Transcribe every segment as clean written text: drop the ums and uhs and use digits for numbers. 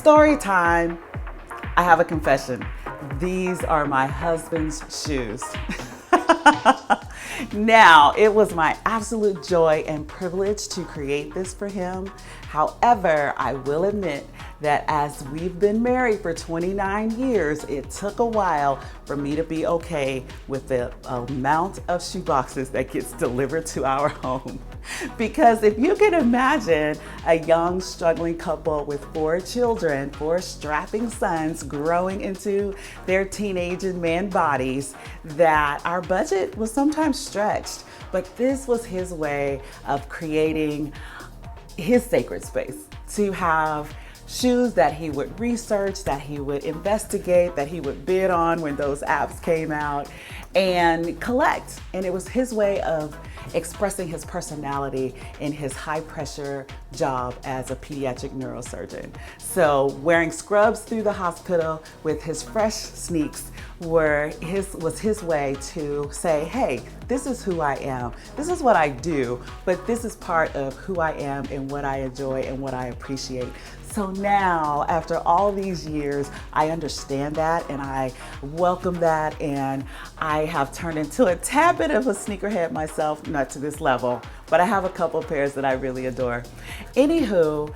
Story time. I have a confession. These are my husband's shoes. Now, it was my absolute joy and privilege to create this for him. However, I will admit that as we've been married for 29 years, it took a while for me to be okay with the amount of shoe boxes that gets delivered to our home. Because if you can imagine a young, struggling couple with 4 children, 4 strapping sons growing into their teenage and man bodies, that our budget was sometimes stretched. But this was his way of creating his sacred space, to have shoes that he would research, that he would investigate, that he would bid on when those apps came out, and collect. And it was his way of expressing his personality in his high pressure job as a pediatric neurosurgeon. So wearing scrubs through the hospital with his fresh sneaks was his way to say, hey, this is who I am. This is what I do, but this is part of who I am and what I enjoy and what I appreciate. So now, after all these years, I understand that and I welcome that, and I have turned into a tad bit of a sneakerhead myself, not to this level, but I have a couple pairs that I really adore. Anywho,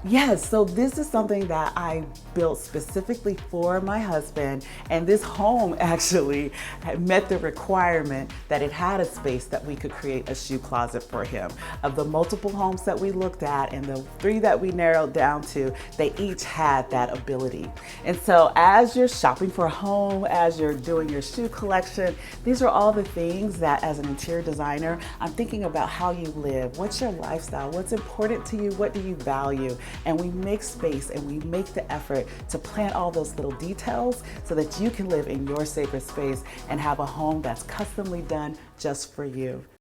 yes, so this is something that I built specifically for my husband, and this home actually met the requirement that it had a space that we could create a shoe closet for him. Of the multiple homes that we looked at and the 3 that we narrowed down to, they each had that ability. And so as you're shopping for a home, as you're doing your shoe collection, these are all the things that as an interior designer, I'm thinking about how you live, what's your lifestyle, what's important to you, what do you value, and we make space and we make the effort to plant all those little details so that you can live in your sacred space and have a home that's customly done just for you.